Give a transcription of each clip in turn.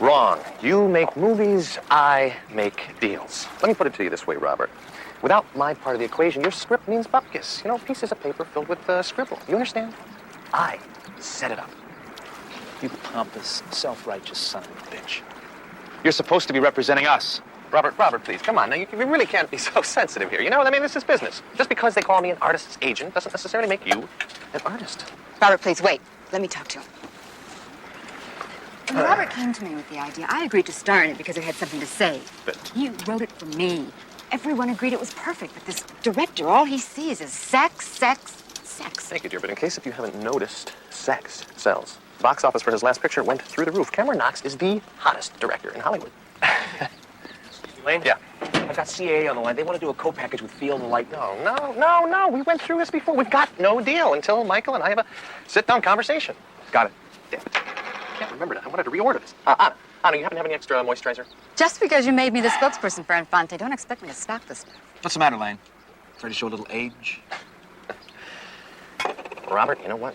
Wrong. You make movies, I make deals. Let me put it to you this way, Robert. Without my part of the equation, your script means bupkis. You know, pieces of paper filled with scribble. You understand? I set it up. You pompous, self-righteous son of a bitch. You're supposed to be representing us. Robert, please, come on. Now, you really can't be so sensitive here. You know, I mean, this is business. Just because they call me an artist's agent doesn't necessarily make you an artist. Robert, please, wait. Let me talk to him. When Robert came to me with the idea, I agreed to star in it because it had something to say. But he wrote it for me. Everyone agreed it was perfect, but this director, all he sees is sex, sex, sex. Thank you, dear, but in case if you haven't noticed, sex sells. The box office for his last picture went through the roof. Cameron Knox is the hottest director in Hollywood. Lane? Yeah. I've got CAA on the line. They want to do a co-package with Field and Light. No. We went through this before. We've got no deal until Michael and I have a sit-down conversation. Got it. Damn. I can't remember that. I wanted to reorder this. Anna, you happen to have any extra moisturizer? Just because you made me the spokesperson for Infante, don't expect me to stock this stuff. What's the matter, Lane? Trying to show a little age? Robert, you know what?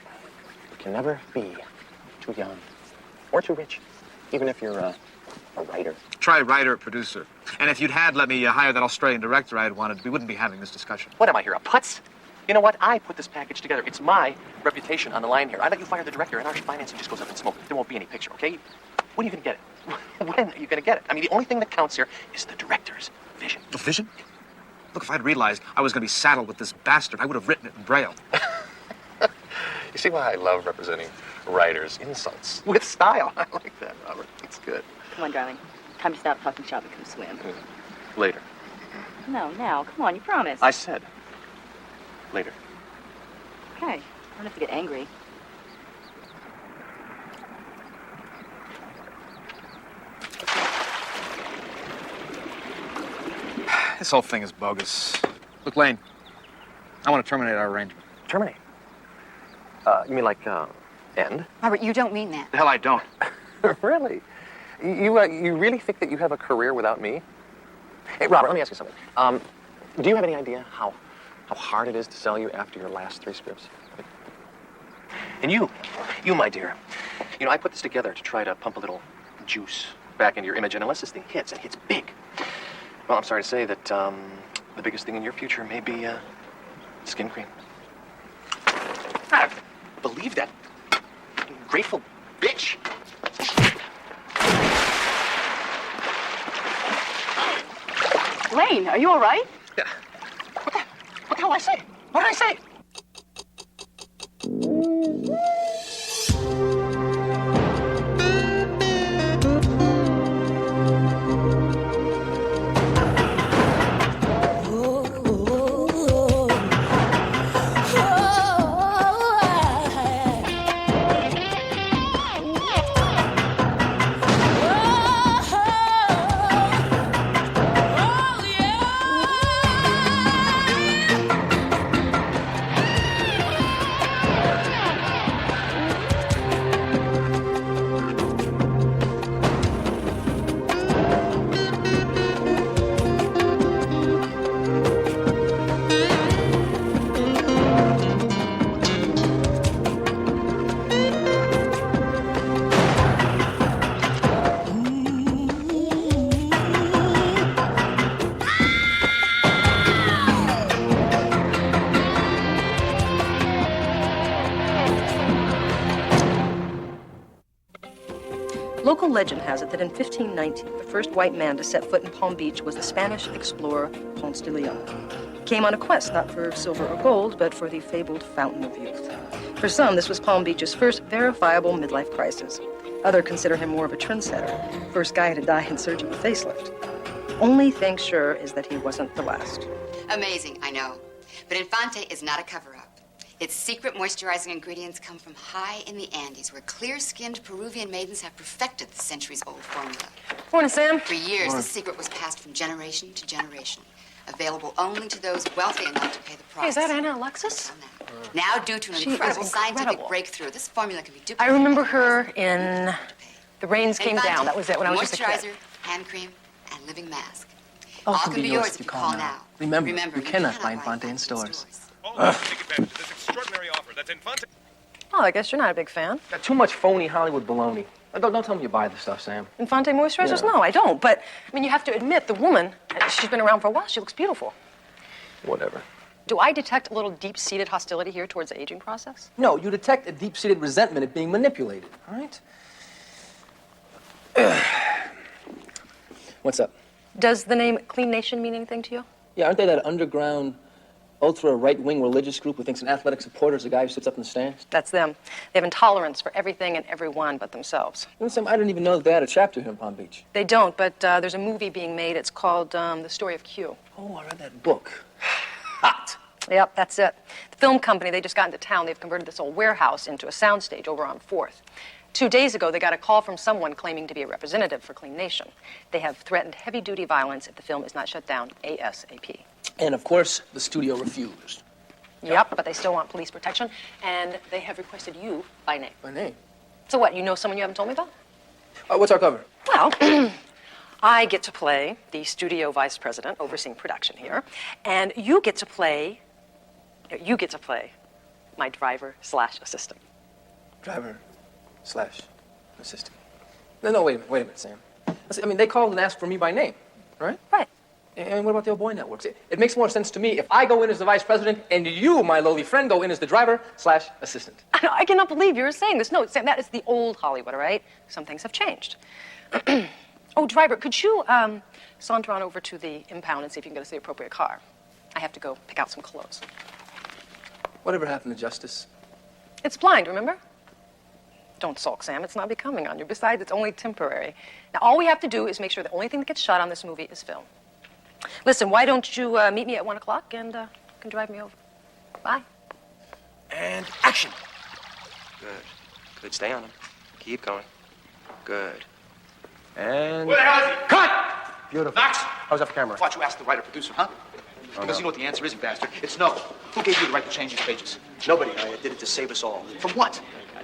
You can never be too young or too rich, even if you're a writer. Try writer or producer. And if you'd let me hire that Australian director I had wanted, we wouldn't be having this discussion. What am I here, a putz? You know what? I put this package together. It's my reputation on the line here. I let you fire the director, and our financing just goes up in smoke. There won't be any picture, okay? When are you going to get it? When are you going to get it? I mean, the only thing that counts here is the director's vision. The vision? Look, if I'd realized I was going to be saddled with this bastard, I would have written it in Braille. You see why I love representing writers' insults with style. I like that, Robert. It's good. Come on, darling. Time to stop talking shop and come swim. Later. No, now. Come on, you promised. I said later. Okay. I don't have to get angry. This whole thing is bogus. Look, Lane, I want to terminate our arrangement. Terminate? You mean like, end? Robert, you don't mean that. The hell I don't. Really? You really think that you have a career without me? Hey, Robert, let me ask you something. Do you have any idea how hard it is to sell you after your last 3 scripts? And you, my dear, you know, I put this together to try to pump a little juice back into your image, and unless this thing hits, and hits big, well, I'm sorry to say that the biggest thing in your future may be skin cream. I believe that grateful bitch. Lane, are you all right? Yeah. What the hell did I say? What did I say? Local legend has it that in 1519, the first white man to set foot in Palm Beach was the Spanish explorer Ponce de Leon. He came on a quest not for silver or gold, but for the fabled fountain of youth. For some, this was Palm Beach's first verifiable midlife crisis. Others consider him more of a trendsetter, first guy to die in search of a facelift. Only thing sure is that he wasn't the last. Amazing, I know. But Infante is not a cover-up. Its secret moisturizing ingredients come from high in the Andes, where clear-skinned Peruvian maidens have perfected the centuries-old formula. Morning, Sam. For years, the secret was passed from generation to generation, available only to those wealthy enough to pay the price. Hey, is that Anna Alexis? Now, due to an She is incredible scientific incredible. breakthrough, this formula can be duplicated. I remember her in The Rains Came Infante, Down. That was it when I was just a kid. moisturizer, hand cream, and living mask. All All can be yours if you call now. Remember, you cannot buy Infante in stores. Take advantage of this extraordinary offer. That's Infante. Oh, I guess you're not a big fan. Got too much phony Hollywood baloney. Don't tell me you buy the stuff, Sam. Infante moisturizers? Yeah. No, I don't. But, I mean, you have to admit, the woman, she's been around for a while. She looks beautiful. Whatever. Do I detect a little deep-seated hostility here towards the aging process? No, you detect a deep-seated resentment at being manipulated, all right? What's up? Does the name Clean Nation mean anything to you? Yeah, aren't they that underground, ultra-right-wing religious group who thinks an athletic supporter is a guy who sits up in the stands? That's them. They have intolerance for everything and everyone but themselves. You know, Sam, I didn't even know that they had a chapter here in Palm Beach. They don't, but there's a movie being made. It's called The Story of Q. Oh, I read that book. Hot! Yep, that's it. The film company, they just got into town. They've converted this old warehouse into a soundstage over on 4th. 2 days ago, they got a call from someone claiming to be a representative for Clean Nation. They have threatened heavy-duty violence if the film is not shut down ASAP. And, of course, the studio refused. Yep, but they still want police protection, and they have requested you by name. By name? So what, you know someone you haven't told me about? What's our cover? Well, I get to play the studio vice president overseeing production here, and you get to play my driver/assistant. Driver/assistant. No, wait a minute, Sam. Listen, I mean, they called and asked for me by name, right? Right. And what about the old boy networks? It makes more sense to me if I go in as the vice president and you, my lowly friend, go in as the driver/assistant. I cannot believe you're saying this. No, Sam, that is the old Hollywood, all right? Some things have changed. Oh, driver, could you saunter on over to the impound and see if you can get us the appropriate car? I have to go pick out some clothes. Whatever happened to justice? It's blind, remember? Don't sulk, Sam. It's not becoming on you. Besides, it's only temporary. Now, all we have to do is make sure the only thing that gets shot on this movie is film. Listen, why don't you meet me at 1 o'clock and you can drive me over? Bye. And action. Good. Good. Stay on him. Keep going. Good. And... Where the hell is he? Cut! Beautiful. Knox! How's that for camera? Why don't you ask the writer-producer, huh? Because you know what the answer is, you bastard. It's no. Who gave you the right to change these pages? Nobody. I did it to save us all. From what?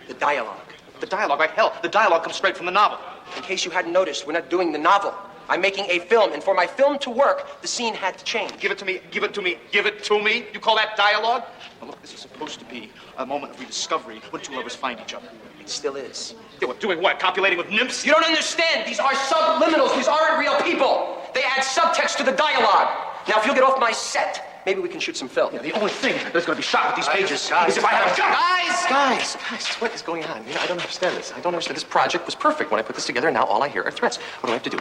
The dialogue. The dialogue, right? Hell, the dialogue comes straight from the novel. In case you hadn't noticed, we're not doing the novel. I'm making a film, and for my film to work, the scene had to change. Give it to me, give it to me, give it to me. You call that dialogue? Now look, this is supposed to be a moment of rediscovery when two lovers find each other. It still is. Doing what? Copulating with nymphs? You don't understand. These are subliminals. These aren't real people. They add subtext to the dialogue. Now, if you'll get off my set, maybe we can shoot some film. Yeah, the only thing that's going to be shot with these pages is if I have a gun. Guys, what is going on? You know, I don't understand this. I don't understand. This project was perfect when I put this together, and now all I hear are threats. What do I have to do?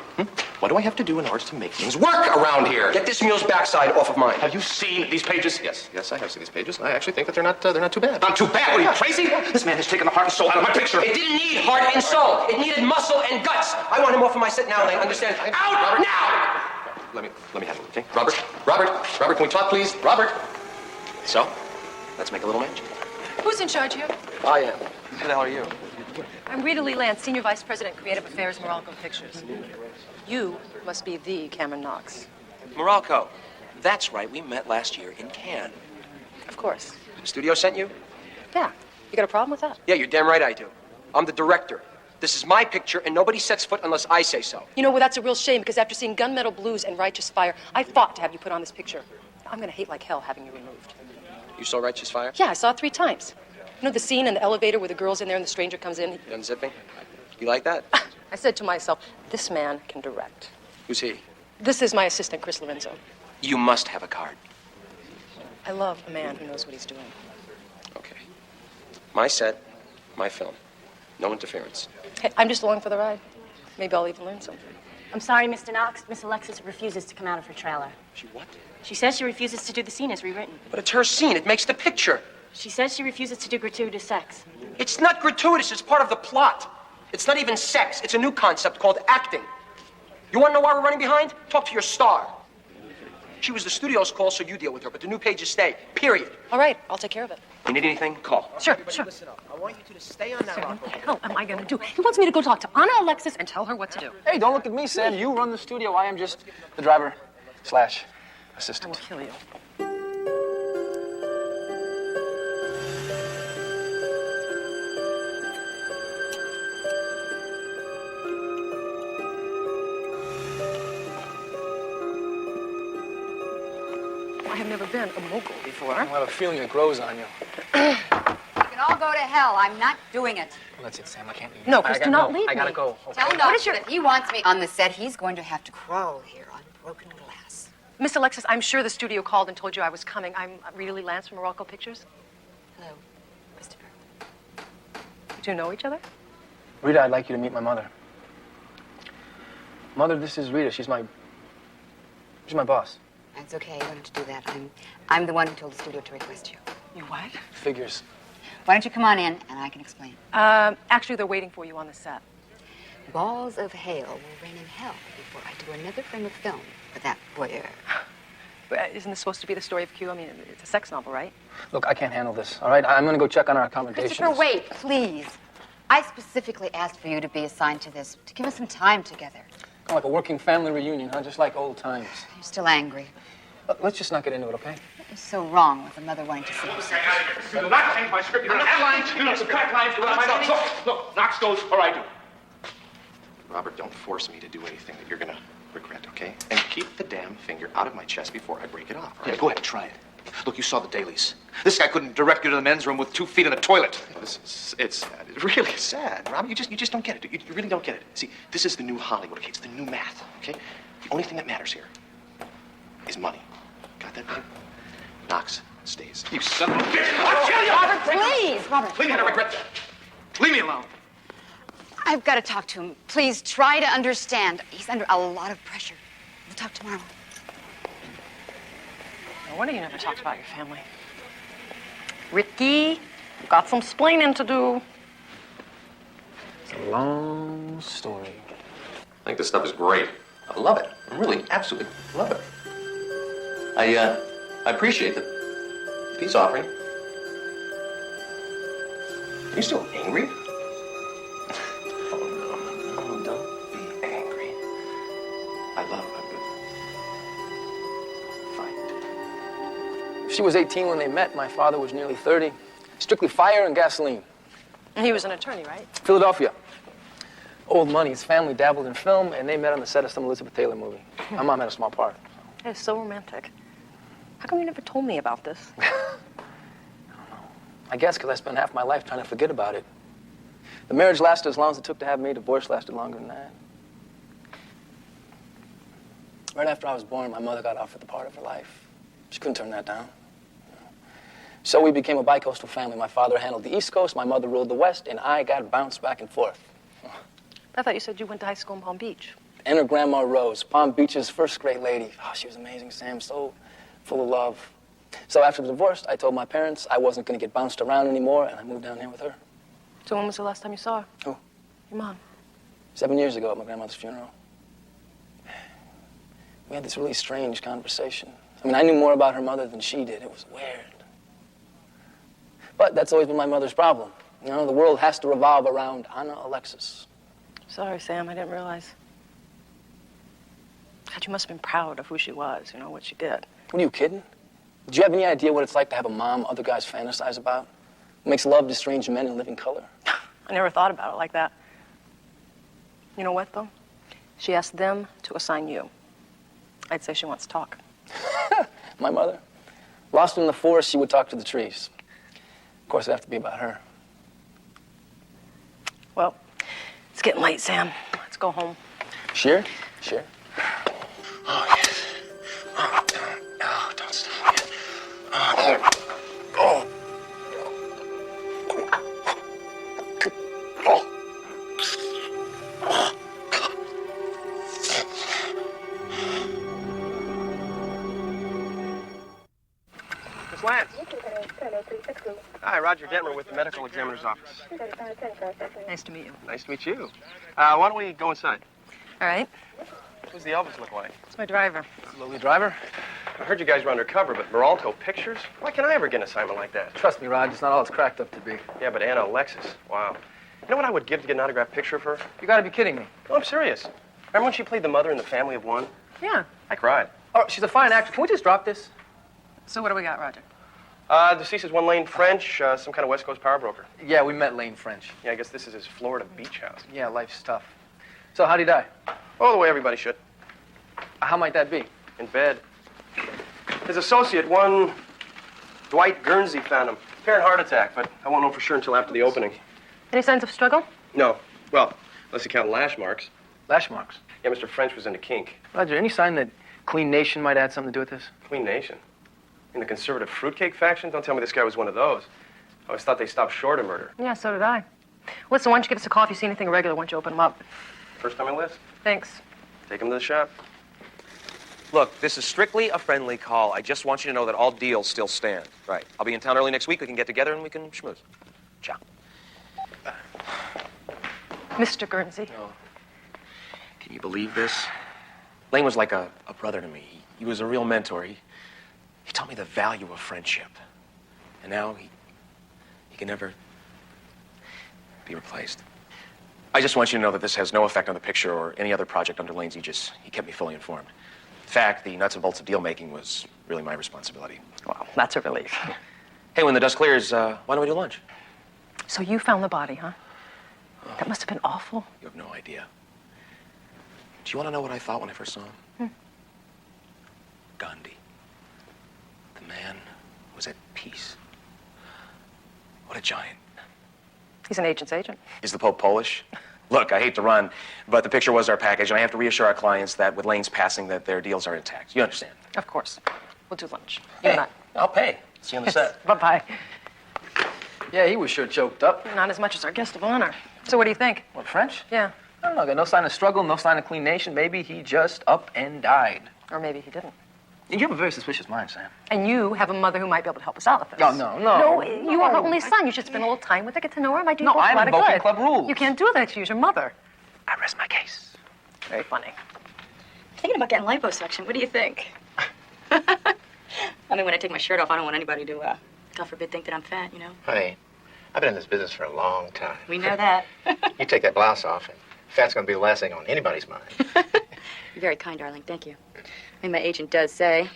What do I have to do in order to make things work around here? Get this mule's backside off of mine. Have you seen these pages? Yes, I have seen these pages. I actually think that they're not too bad. Not too bad. What are you, crazy? This man has taken the heart and soul out of my picture. It didn't need heart and soul. It needed muscle and guts. I want him off of my set now, Lane. Understand? Out now! Let me handle it, okay? Robert, can we talk, please? Robert. So, let's make a little magic. Who's in charge here? I am. Who the hell are you? I'm Rita Lee Lance, Senior Vice President, Creative Affairs, Morocco Pictures. You must be the Cameron Knox. Morocco. That's right. We met last year in Cannes. Of course. The studio sent you? Yeah. You got a problem with that? Yeah, you're damn right I do. I'm the director. This is my picture, and nobody sets foot unless I say so. You know, well, that's a real shame, because after seeing Gunmetal Blues and Righteous Fire, I fought to have you put on this picture. I'm going to hate like hell having you removed. You saw Righteous Fire? Yeah, I saw it 3 times. You know the scene in the elevator where the girl's in there and the stranger comes in? You unzipping? You like that? I said to myself, this man can direct. Who's he? This is my assistant, Chris Lorenzo. You must have a card. I love a man who knows what he's doing. Okay. My set, my film. No interference. Hey, I'm just along for the ride. Maybe I'll even learn something. I'm sorry, Mr. Knox. Miss Alexis refuses to come out of her trailer. She what? She says she refuses to do the scene as rewritten. But it's her scene. It makes the picture. She says she refuses to do gratuitous sex. It's not gratuitous. It's part of the plot. It's not even sex. It's a new concept called acting. You want to know why we're running behind? Talk to your star. She was the studio's call, so you deal with her. But the new pages stay. Period. All right, I'll take care of it. You need anything? Call. Sure. Listen up. I want you two to stay on that rock. What the hell am I going to do? He wants me to go talk to Anna Alexis and tell her what to do. Hey, don't look at me, Sam. You run the studio. I am just the driver/assistant. I will kill you. I have never been a mogul before. I have a feeling it grows on you. We can all go to hell. I'm not doing it. Well, that's it, Sam. I can't leave. No, Chris, do not leave I gotta me. go. Tell Knox that if he wants me on the set, he's going to have to crawl here on broken glass. Miss Alexis, I'm sure the studio called and told you I was coming. I'm Rita Lee Lance from Morocco Pictures. Hello, Christopher. You two know each other? Rita, I'd like you to meet my mother. Mother, this is Rita. She's my boss. That's okay. You don't have to do that. I'm the one who told the studio to request you. You what? Figures. Why don't you come on in and I can explain. Actually, they're waiting for you on the set. Balls of hail will rain in hell before I do another frame of film with that voyeur. Isn't this supposed to be the story of Q? I mean, it's a sex novel, right? Look, I can't handle this, all right? I'm gonna go check on our accommodations. Christopher, wait, please. I specifically asked for you to be assigned to this, to give us some time together. Kind of like a working family reunion, huh? Just like old times. You're still angry. Let's just not get into it, okay? What is so wrong with a mother wanting to see her son? You do not change my script. You don't have lines. You don't subtract lines. You don't have lines. Look, Knox goes or I do. Robert, don't force me to do anything that you're gonna regret, okay? And keep the damn finger out of my chest before I break it off. All Yeah, right? go ahead, try it. Look, you saw the dailies. This guy couldn't direct you to the men's room with 2 feet in the toilet. It's sad. It really is sad, Robert. You just don't get it. You really don't get it. See, this is the new Hollywood, okay? It's the new math, okay? The only thing that matters here is money. Got that, babe? Knox stays. You son of a bitch! I'll kill you! Robert, please! Robert, Leave me to regret that. Leave me alone. I've got to talk to him. Please try to understand. He's under a lot of pressure. We'll talk tomorrow. No wonder you never talked about your family. Ricky, you've got some splaining to do. It's a long story. I think this stuff is great. I love it. I really, absolutely love it. I appreciate the peace offering. Are you still angry? Oh, no, don't be angry. I love a good fight. She was 18 when they met. My father was nearly 30. Strictly fire and gasoline. And he was an attorney, right? Philadelphia. Old money. His family dabbled in film, and they met on the set of some Elizabeth Taylor movie. My mom had a small part. That is so romantic. How come you never told me about this? I guess because I spent half my life trying to forget about it. The marriage lasted as long as it took to have me. Divorce lasted longer than that. Right after I was born, my mother got offered the part of her life. She couldn't turn that down. So we became a bi-coastal family. My father handled the East Coast, my mother ruled the West, and I got bounced back and forth. I thought you said you went to high school in Palm Beach. And her grandma Rose, Palm Beach's first great lady. Oh, she was amazing, Sam, so full of love. So after the divorce, I told my parents I wasn't going to get bounced around anymore, and I moved down here with her. So when was the last time you saw her? Who? Your mom. 7 years ago at my grandmother's funeral. We had this really strange conversation. I mean, I knew more about her mother than she did. It was weird. But that's always been my mother's problem. You know, the world has to revolve around Anna Alexis. Sorry, Sam, I didn't realize. God, you must have been proud of who she was, you know, what she did. What, are you kidding? Do you have any idea what it's like to have a mom other guys fantasize about? Who makes love to strange men in living color? I never thought about it like that. You know what, though? She asked them to assign you. I'd say she wants to talk. My mother? Lost in the forest, she would talk to the trees. Of course, it'd have to be about her. Well, it's getting late, Sam. Let's go home. Sure? Sure. Oh, yes. Oh, don't stop. Oh. Miss Lance. Hi, Roger Detmer with the medical examiner's office. Nice to meet you. Nice to meet you. Why don't we go inside? All right. Who's the Elvis look like? It's my driver. Slowly driver? I heard you guys were undercover, but Moralto Pictures? Why can't I ever get an assignment like that? Trust me, Rod, it's not all it's cracked up to be. Yeah, but Anna Alexis, wow. You know what I would give to get an autographed picture of her? You gotta be kidding me. No, I'm serious. Remember when she played the mother in The Family of One? Yeah. I cried. Oh, she's a fine actress. Can we just drop this? So what do we got, Roger? Deceased is one Lane French, some kind of West Coast power broker. Yeah, we met Lane French. Yeah, I guess this is his Florida beach house. Yeah, life's tough. So how'd he die? Oh, the way everybody should. How might that be? In bed. His associate, one Dwight Guernsey, found him. Apparent heart attack, but I won't know for sure until after the opening. Any signs of struggle? No. Well, unless you count lash marks. Lash marks. Yeah, Mr. French was into kink. Roger, any sign that Clean Nation might have something to do with this? Clean Nation? In the conservative fruitcake faction? Don't tell me this guy was one of those. I always thought they stopped short of murder. Yeah, so did I. Listen, why don't you give us a call if you see anything irregular? Why don't you open them up? First on my list. Thanks. Take him to the shop. Look, this is strictly a friendly call. I just want you to know that all deals still stand. Right. I'll be in town early next week. We can get together and we can schmooze. Ciao. Mr. Guernsey. Oh. Can you believe this? Lane was like a brother to me. He was a real mentor. He taught me the value of friendship. And now he can never be replaced. I just want you to know that this has no effect on the picture or any other project under Lane's aegis. He kept me fully informed. In fact, the nuts and bolts of deal-making was really my responsibility. Well, that's a relief. Hey, when the dust clears, why don't we do lunch? So you found the body, huh? That must have been awful. You have no idea. Do you want to know what I thought when I first saw him? Gandhi. The man was at peace. What a giant. He's an agent's agent. Is the Pope Polish? Look, I hate to run, but the picture was our package, and I have to reassure our clients that with Lane's passing, that their deals are intact. You understand? Of course. We'll do lunch. Hey, You and I. I'll pay. See you on the set. Bye-bye. Yeah, he was sure choked up. Not as much as our guest of honor. So what do you think? What, French? Yeah. I don't know. Got no sign of struggle, no sign of Clean Nation. Maybe he just up and died. Or maybe he didn't. You have a very suspicious mind, Sam. And you have a mother who might be able to help us out with this. No. No, you are her only son. You should spend a little time with her, get to know her. Might do you No, both a I'm lot of invoking good. club rules. You can't do that to use your mother. I rest my case. Very funny. Thinking about getting liposuction. What do you think? I mean, when I take my shirt off, I don't want anybody to, God forbid, think that I'm fat, you know? Honey, I've been in this business for a long time. We know that. You take that blouse off, and fat's going to be the last thing on anybody's mind. You're very kind, darling. Thank you. I mean, my agent does say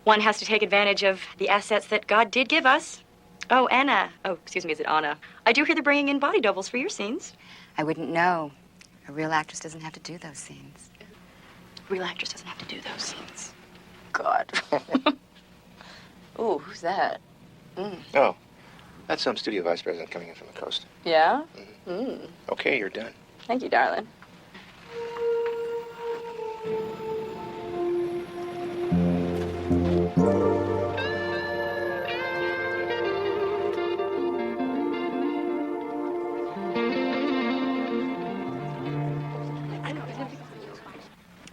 one has to take advantage of the assets that God did give us. Oh, Anna. Oh, excuse me, is it Anna? I do hear they're bringing in body doubles for your scenes. I wouldn't know. A real actress doesn't have to do those scenes. A real actress doesn't have to do those scenes. God. Ooh, who's that? Oh, that's some studio vice president coming in from the coast. Yeah? Okay, you're done. Thank you, darling.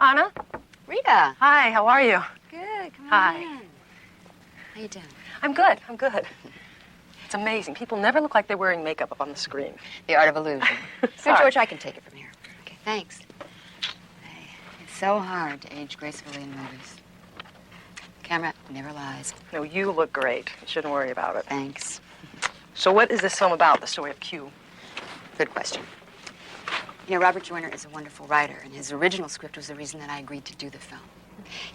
Anna? Rita. Hi, how are you? Good. Come on Hi. in. How you doing? I'm good. It's amazing. People never look like they're wearing makeup up on the screen. The art of illusion. Here, Sorry. George, I can take it from here. Okay, thanks. Hey, it's so hard to age gracefully in movies. Camera never lies. No, you look great. You shouldn't worry about it. Thanks. So what is this film about, the story of Q? Good question. You know, Robert Joyner is a wonderful writer, and his original script was the reason that I agreed to do the film.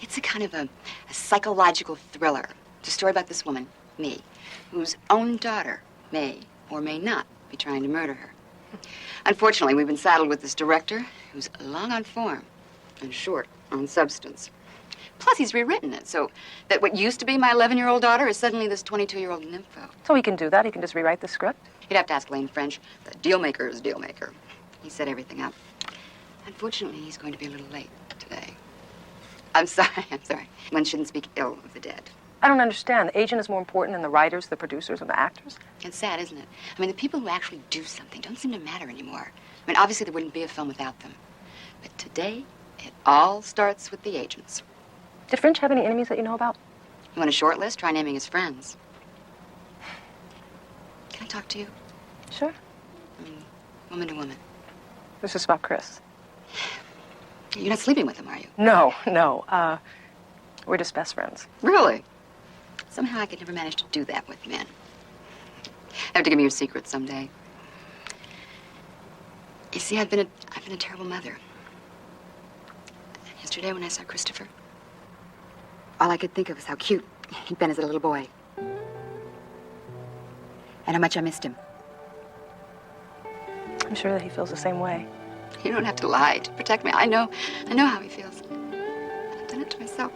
It's a kind of a psychological thriller. It's a story about this woman, me, whose own daughter may or may not be trying to murder her. Unfortunately, we've been saddled with this director who's long on form and short on substance. Plus, he's rewritten it so that what used to be my 11-year-old daughter is suddenly this 22-year-old nympho. So he can do that? He can just rewrite the script? You'd have to ask Lane French, the deal maker's deal maker. He set everything up. Unfortunately, he's going to be a little late today. I'm sorry. One shouldn't speak ill of the dead. I don't understand. The agent is more important than the writers, the producers, and the actors? It's sad, isn't it? I mean, the people who actually do something don't seem to matter anymore. I mean, obviously, there wouldn't be a film without them. But today, it all starts with the agents. Did French have any enemies that you know about? You want a short list? Try naming his friends. Can I talk to you? Sure. I mean, woman to woman. This is about Chris. You're not sleeping with him, are you? No. We're just best friends. Really? Somehow I could never manage to do that with men. Have to give me your secret someday. You see, I've been a terrible mother. Yesterday when I saw Christopher, all I could think of was how cute he'd been as a little boy. And how much I missed him. I'm sure that he feels the same way. You don't have to lie to protect me. I know how he feels. I've done it to myself.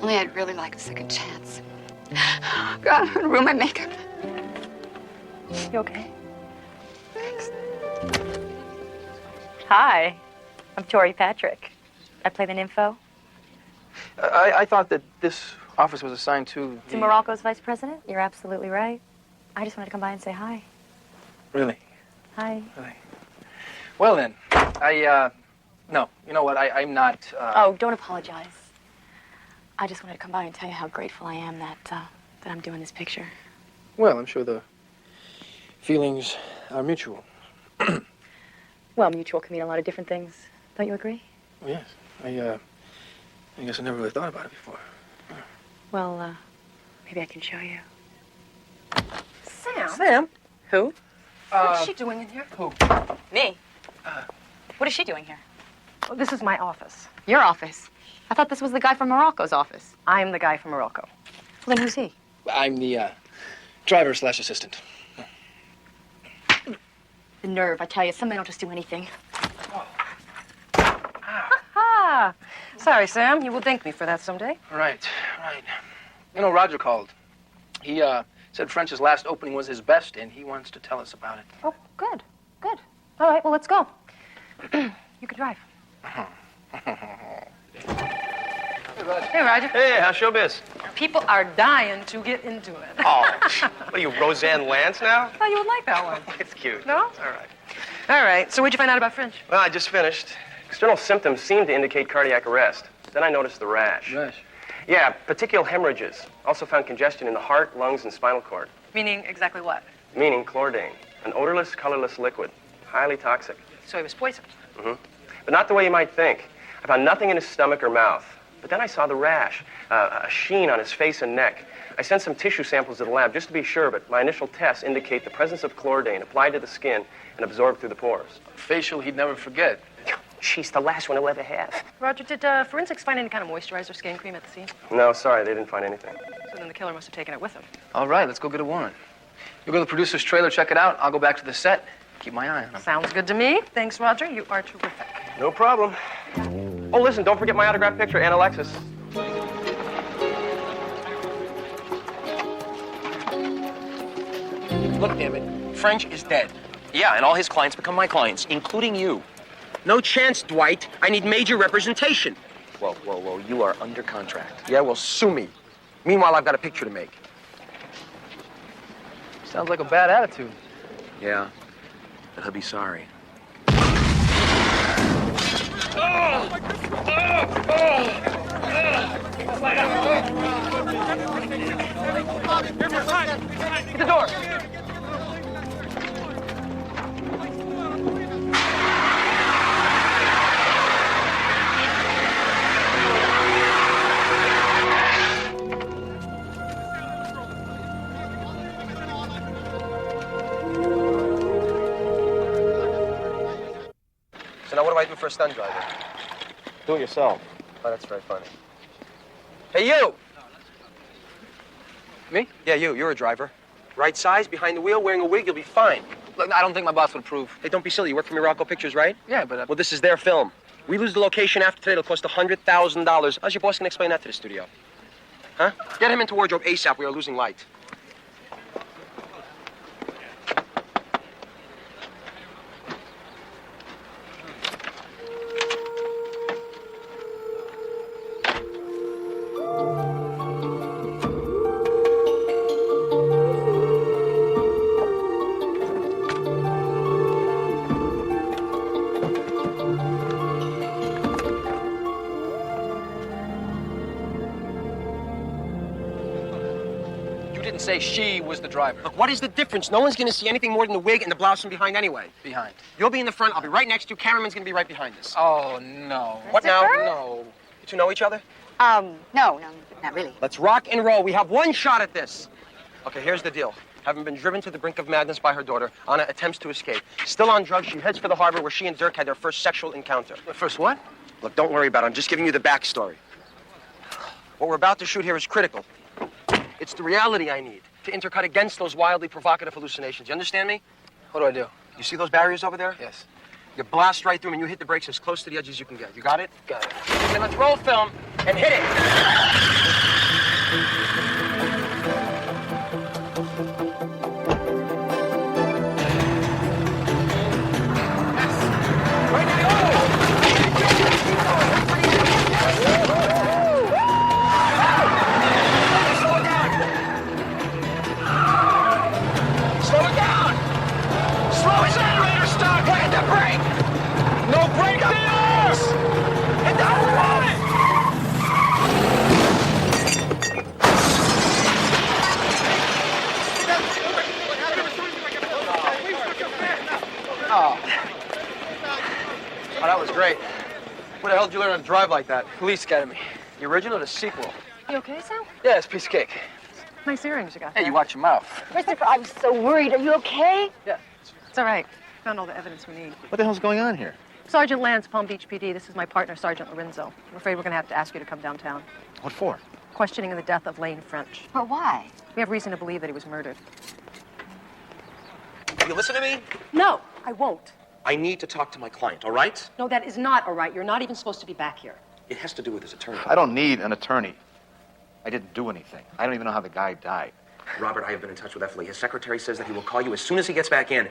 Only I'd really like a second chance. God, I'm gonna ruin my makeup. You okay? Thanks. Hi, I'm Tori Patrick. I play the nympho. I thought that this office was assigned to To Morocco's vice president? You're absolutely right. I just wanted to come by and say hi. Really? Hi. Really? Well then, no. You know what? I'm not. Oh, don't apologize. I just wanted to come by and tell you how grateful I am that I'm doing this picture. Well, I'm sure the feelings are mutual. Well, mutual can mean a lot of different things. Don't you agree? Oh, yes. I guess I never really thought about it before. Well, maybe I can show you. Sam? Who? What's she doing in here? Who? Me. What is she doing here? Oh, this is my office. Your office? I thought this was the guy from Morocco's office. I'm the guy from Morocco. Well, then who's he? I'm the driver/assistant. The nerve, I tell you. Some men will just do anything. Ah, sorry, Sam. You will thank me for that someday. Right. You know, Roger called. He said French's last opening was his best, and he wants to tell us about it. Oh, good. All right, well, let's go. You can drive. Hey, Roger. Hey, how's showbiz? People are dying to get into it. Oh, what are you, Roseanne Lance now? Oh, you would like that one. It's cute. No? All right. All right, so what'd you find out about French? Well, I just finished. External symptoms seem to indicate cardiac arrest. Then I noticed the rash. Rash? Yeah, petechial hemorrhages. Also found congestion in the heart, lungs, and spinal cord. Meaning exactly what? Meaning chlordane, an odorless, colorless liquid. Highly toxic. So he was poisoned. But not the way you might think. I found nothing in his stomach or mouth. But then I saw the rash, a sheen on his face and neck. I sent some tissue samples to the lab just to be sure, but my initial tests indicate the presence of chlordane applied to the skin and absorbed through the pores. Facial he'd never forget. She's the last one he'll ever have. Roger, did forensics find any kind of moisturizer skin cream at the scene? No, sorry, they didn't find anything. So then the killer must have taken it with him. All right, let's go get a warrant. You go to the producer's trailer, check it out. I'll go back to the set, keep my eye on him. Sounds good to me. Thanks, Roger. You are terrific. No problem. Oh, listen, don't forget my autographed picture, Aunt Alexis. Look, damn it. French is dead. Yeah, and all his clients become my clients, including you. No chance, Dwight. I need major representation. Whoa. You are under contract. Yeah, well, sue me. Meanwhile, I've got a picture to make. Sounds like a bad attitude. Yeah, but he'll be sorry. Get the door. So now what do I do for a stunt driver? Do it yourself. Oh, that's very funny. Hey, you! Me? Yeah, you. You're a driver. Right size, behind the wheel, wearing a wig, you'll be fine. Look, I don't think my boss would approve. Hey, don't be silly. You work for Morocco Pictures, right? Yeah, but... Well, this is their film. We lose the location after today, it'll cost $100,000. How's your boss gonna explain that to the studio? Huh? Get him into wardrobe ASAP. We are losing light. You didn't say she was the driver. Look, what is the difference? No one's going to see anything more than the wig and the blouse from behind anyway. Behind. You'll be in the front. I'll be right next to you. Cameraman's going to be right behind us. Oh, no. What now? her? No. You two know each other? No, not really. Let's rock and roll. We have one shot at this. Okay, here's the deal. Having been driven to the brink of madness by her daughter, Anna attempts to escape. Still on drugs, she heads for the harbor where she and Dirk had their first sexual encounter. First what? Look, don't worry about it. I'm just giving you the backstory. What we're about to shoot here is critical. It's the reality I need to intercut against those wildly provocative hallucinations. You understand me? What do I do? You see those barriers over there? Yes. You blast right through them and you hit the brakes as close to the edge as you can get. You got it? Got it. Okay, let's roll film and hit it. Oh, that was great. Where the hell did you learn how to drive like that? Police Academy. The original or the sequel? You okay, Sam? Yeah, it's a piece of cake. Nice earrings you got Hey, there. you watch your mouth. Christopher, I'm so worried. Are you okay? Yeah. It's all right. Found all the evidence we need. What the hell's going on here? Sergeant Lance, Palm Beach PD. This is my partner, Sergeant Lorenzo. I'm afraid we're going to have to ask you to come downtown. What for? Questioning of the death of Lane French. But why? We have reason to believe that he was murdered. You listen to me? No, I won't. I need to talk to my client, all right? No, that is not all right. You're not even supposed to be back here. It has to do with his attorney. I don't need an attorney. I didn't do anything. I don't even know how the guy died. Robert, I have been in touch with F. Lee. His secretary says that he will call you as soon as he gets back in.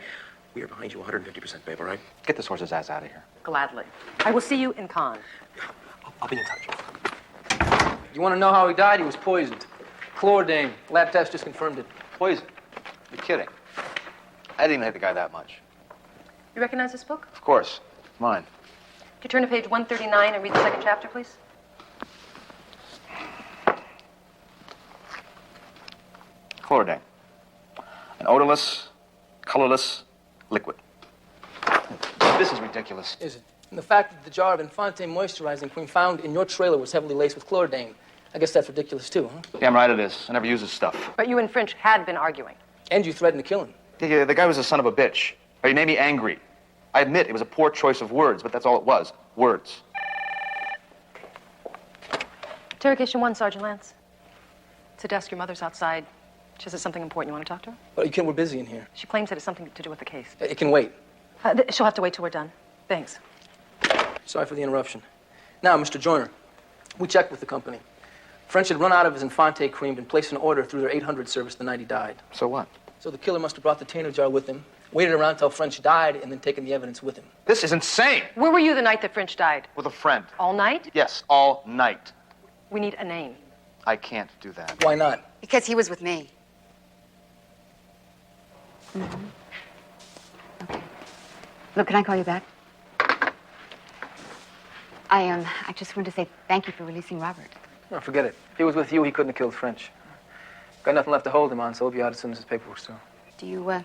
We are behind you 150%, babe, all right? Get this horse's ass out of here. Gladly. I will see you in Cannes. I'll be in touch. You want to know how he died? He was poisoned. Chlordane. Lab test just confirmed it. Poison? You're kidding. I didn't even hate the guy that much. You recognize this book? Of course. It's mine. Could you turn to page 139 and read the second chapter, please? Chlordane. An odorless, colorless liquid. This is ridiculous. Is it? And the fact that the jar of Infante moisturizing cream found in your trailer was heavily laced with chlordane. I guess that's ridiculous, too, huh? Damn right it is. I never use this stuff. But you and French had been arguing. And you threatened to kill him. Yeah, the guy was a son of a bitch. He made me angry. I admit it was a poor choice of words, but that's all it was. Words. Interrogation 1, Sergeant Lance. It's a desk. Your mother's outside. She says something important. You want to talk to her? Well, you can't. We're busy in here. She claims that it's something to do with the case. It can wait. She'll have to wait till we're done. Thanks. Sorry for the interruption. Now, Mr. Joyner, we checked with the company. French had run out of his Infante cream and placed an order through their 800 service the night he died. So what? So the killer must have brought the tainer jar with him, waited around until French died, and then taken the evidence with him. This is insane. Where were you the night that French died? With a friend. All night? Yes, all night. We need a name. I can't do that. Why not? Because he was with me. Okay. Look, can I call you back? I just wanted to say thank you for releasing Robert. No, forget it. If he was with you, he couldn't have killed French. Got nothing left to hold him on, so he'll be out as soon as his paperwork's through. Do you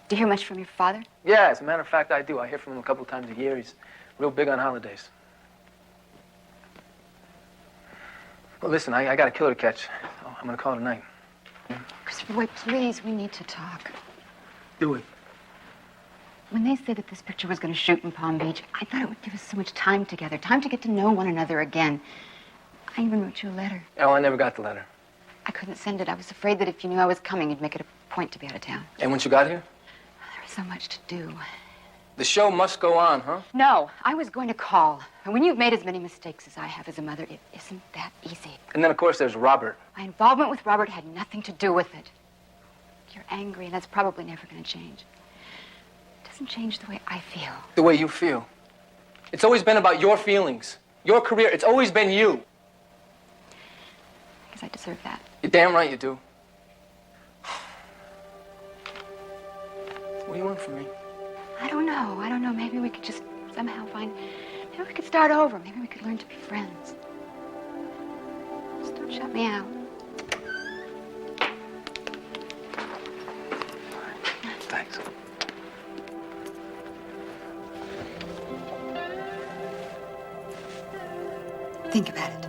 hear much from your father? Yeah, as a matter of fact, I do. I hear from him a couple of times a year. He's real big on holidays. Well, listen, I got a killer to catch. Oh, I'm gonna call it a night. Christopher, wait, please, we need to talk. Do it. When they said that this picture was going to shoot in Palm Beach, I thought it would give us so much time together, time to get to know one another again. I even wrote you a letter. Oh, I never got the letter. I couldn't send it. I was afraid that if you knew I was coming, you'd make it a point to be out of town. And once you got here? There was so much to do. The show must go on, huh? No, I was going to call. And when you've made as many mistakes as I have as a mother, it isn't that easy. And then, of course, there's Robert. My involvement with Robert had nothing to do with it. You're angry, and that's probably never going to change. It doesn't change the way I feel. The way you feel. It's always been about your feelings, your career. It's always been you. I guess I deserve that. You're damn right you do. What do you want from me? I don't know. Maybe we could just somehow maybe we could start over. Maybe we could learn to be friends. Just don't shut me out. Thanks. Think about it.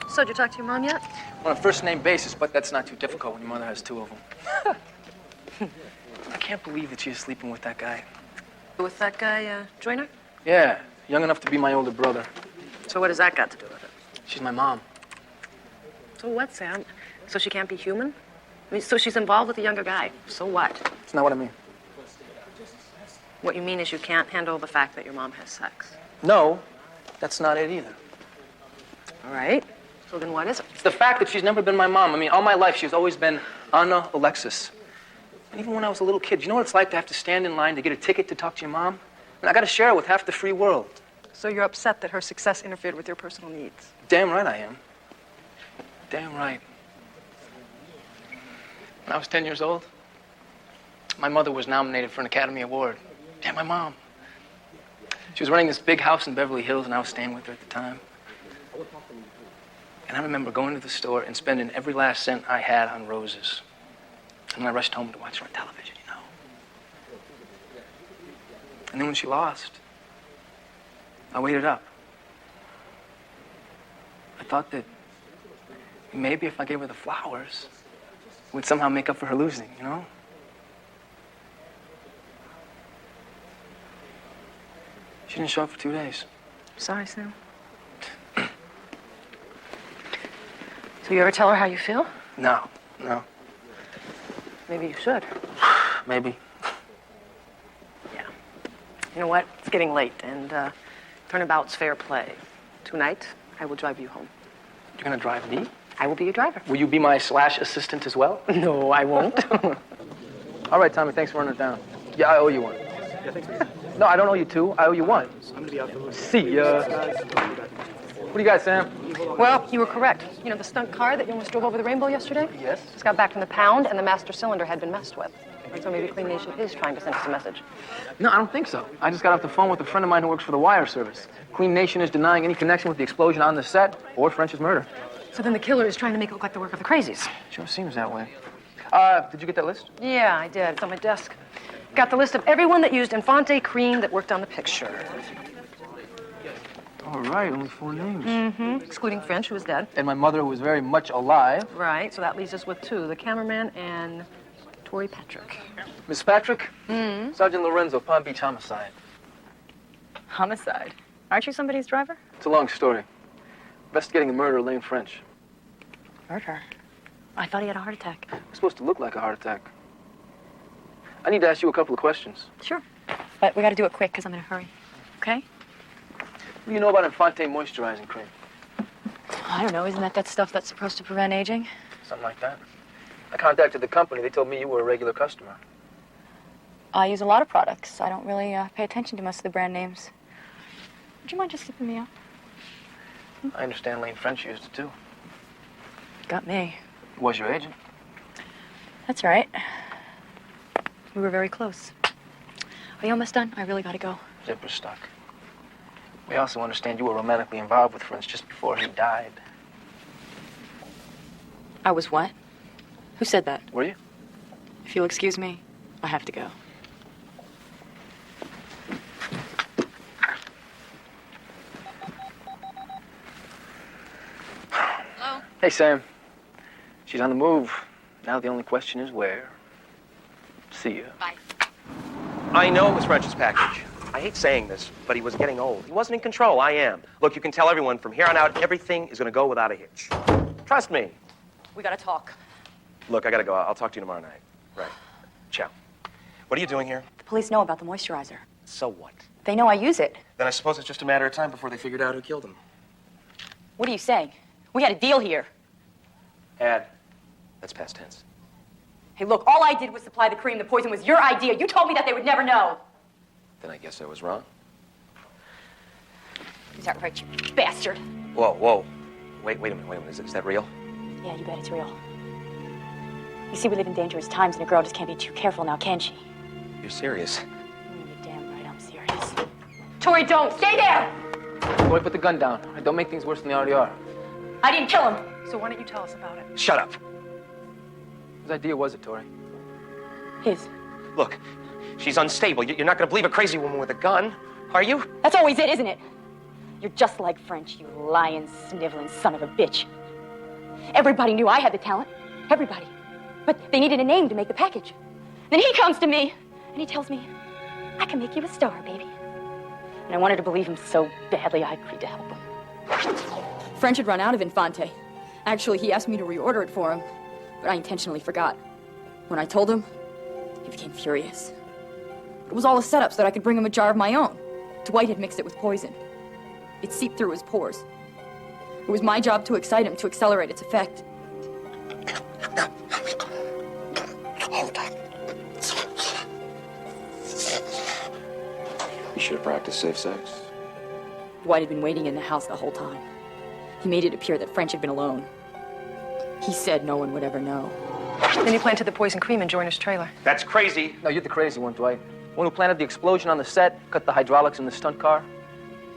So, did you talk to your mom yet? On a first-name basis, but that's not too difficult when your mother has two of them. I can't believe that she's sleeping with that guy. With that guy, Joyner? Yeah, young enough to be my older brother. So what has that got to do with it? She's my mom. So what, Sam? So she can't be human? I mean, so she's involved with a younger guy. So what? That's not what I mean. What you mean is you can't handle the fact that your mom has sex. No, that's not it either. All right. So then what is it? It's the fact that she's never been my mom. I mean, all my life she's always been Anna Alexis. And even when I was a little kid, you know what it's like to have to stand in line to get a ticket to talk to your mom? And I got to share it with half the free world. So you're upset that her success interfered with your personal needs? Damn right I am. Damn right. When I was 10 years old, my mother was nominated for an Academy Award. Damn, my mom. She was renting this big house in Beverly Hills, and I was staying with her at the time. And I remember going to the store and spending every last cent I had on roses. And then I rushed home to watch her on television, you know. And then when she lost, I waited up. I thought that maybe if I gave her the flowers, it would somehow make up for her losing, you know? She didn't show up for 2 days. Sorry, Sam. So you ever tell her how you feel? No. Maybe you should. Maybe. Yeah. You know what? It's getting late, and turnabout's fair play. Tonight, I will drive you home. You're gonna drive me? I will be your driver. Will you be my /assistant as well? No, I won't. All right, Tommy, thanks for running it down. Yeah, I owe you one. Yeah, thanks. No, I don't owe you 2. I owe you 1. I'm gonna be out for See ya. What do you got, Sam? Well, you were correct. You know the stunt car that you almost drove over the rainbow yesterday? Yes. Just got back from the pound, and the master cylinder had been messed with. So maybe Clean Nation is trying to send us a message. No, I don't think so. I just got off the phone with a friend of mine who works for the wire service. Clean Nation is denying any connection with the explosion on the set or French's murder. So then the killer is trying to make it look like the work of the crazies. Sure seems that way. Did you get that list? Yeah, I did. It's on my desk. Got the list of everyone that used Infante cream that worked on the picture. All right, only 4 names. Mm-hmm. Excluding French, who was dead. And my mother, who was very much alive. Right, so that leaves us with 2, the cameraman and Tori Patrick. Miss Patrick? Sergeant Lorenzo, Palm Beach homicide. Homicide? Aren't you somebody's driver? It's a long story. Investigating the murder of Lane French. Murder? I thought he had a heart attack. It was supposed to look like a heart attack. I need to ask you a couple of questions. Sure. But we gotta do it quick, because I'm in a hurry. Okay? What do you know about Infante moisturizing cream? I don't know. Isn't that stuff that's supposed to prevent aging? Something like that. I contacted the company. They told me you were a regular customer. I use a lot of products. I don't really pay attention to most of the brand names. Would you mind just sipping me out? I understand Lane French used it, too. Got me. He was your agent. That's right. We were very close. Are you almost done? I really gotta go. Zipper's stuck. We also understand you were romantically involved with French just before he died. I was what? Who said that? Were you? If you'll excuse me, I have to go. Hello? Hey, Sam. She's on the move. Now the only question is where. See ya. Bye. I know it was French's package. I hate saying this, but he was getting old. He wasn't in control. I am. Look, you can tell everyone from here on out, everything is going to go without a hitch. Trust me. We gotta talk. Look, I got to go. I'll talk to you tomorrow night. Right. Ciao. What are you doing here? The police know about the moisturizer. So what? They know I use it. Then I suppose it's just a matter of time before they figured out who killed him. What are you saying? We had a deal here. Ad. That's past tense. Hey, look, all I did was supply the cream. The poison was your idea. You told me that they would never know. Then I guess I was wrong. Is that right, you bastard? Whoa. Wait a minute. Is that real? Yeah, you bet it's real. You see, we live in dangerous times, and a girl just can't be too careful now, can she? You're serious? You're damn right I'm serious. Tori, don't! Stay there! Boy, put the gun down. Don't make things worse than they already are. I didn't kill him. So why don't you tell us about it? Shut up. Whose idea was it, Tori? His. Look, she's unstable. You're not going to believe a crazy woman with a gun, are you? That's always it, isn't it? You're just like French, you lying, sniveling son of a bitch. Everybody knew I had the talent. Everybody. But they needed a name to make the package. Then he comes to me, and he tells me, I can make you a star, baby. And I wanted to believe him so badly, I agreed to help him. French had run out of Infante. Actually, he asked me to reorder it for him, but I intentionally forgot. When I told him, he became furious. It was all a setup so that I could bring him a jar of my own. Dwight had mixed it with poison. It seeped through his pores. It was my job to excite him, to accelerate its effect. You should have practiced safe sex. Dwight had been waiting in the house the whole time. He made it appear that French had been alone. He said no one would ever know. Then he planted the poison cream in Joyner's trailer. That's crazy. No, you're the crazy one, Dwight. One who planted the explosion on the set, cut the hydraulics in the stunt car.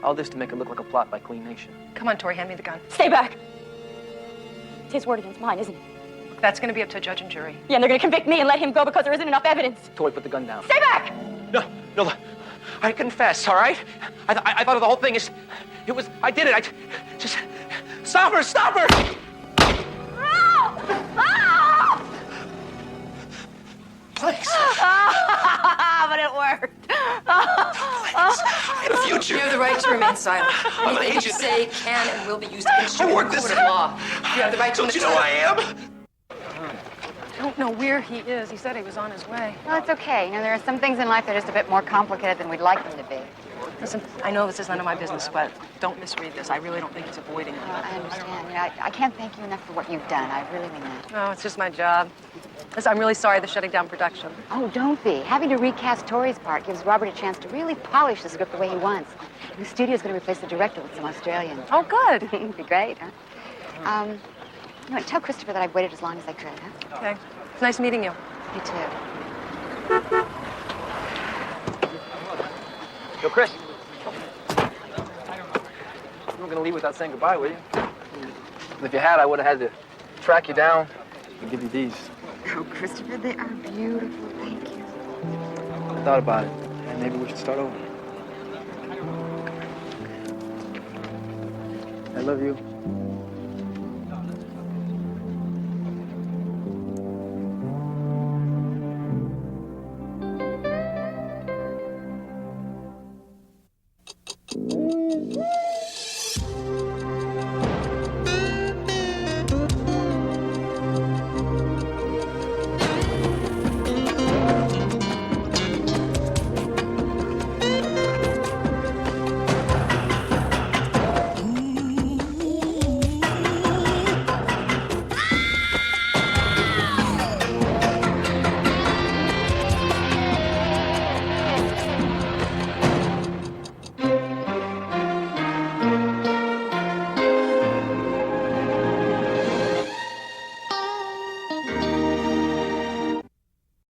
All this to make it look like a plot by Clean Nation. Come on, Tori, hand me the gun. Stay back! It's his word against mine, isn't it? That's going to be up to a judge and jury. Yeah, and they're going to convict me and let him go because there isn't enough evidence. Tori, put the gun down. Stay back! No, I confess, all right? I thought of the whole thing. I did it. Just, stop her! Please. But it worked. In the future. You have the right to remain silent. I'm an Anything you agent. say can and will be used against you I in a work court this of out. law. You have the right to Don't you know who I am? I don't know where he is. He said he was on his way. Well, it's okay. You know, there are some things in life that are just a bit more complicated than we'd like them to be. Listen, I know this is none of my business, but don't misread this. I really don't think he's avoiding it. I understand. You know, I can't thank you enough for what you've done. I really mean that. No, it's just my job. Listen, I'm really sorry they're shutting down production. Oh, don't be. Having to recast Tori's part gives Robert a chance to really polish the script the way he wants. The studio's going to replace the director with some Australian. Oh, good. It'd be great, huh? You know what, tell Christopher that I've waited as long as I could, huh? Okay. It's nice meeting you. You too. Yo, Chris. You weren't gonna leave without saying goodbye, were you? If you had, I would have had to track you down and give you these. Oh, Christopher, they are beautiful. Thank you. I thought about it, and maybe we should start over. I love you.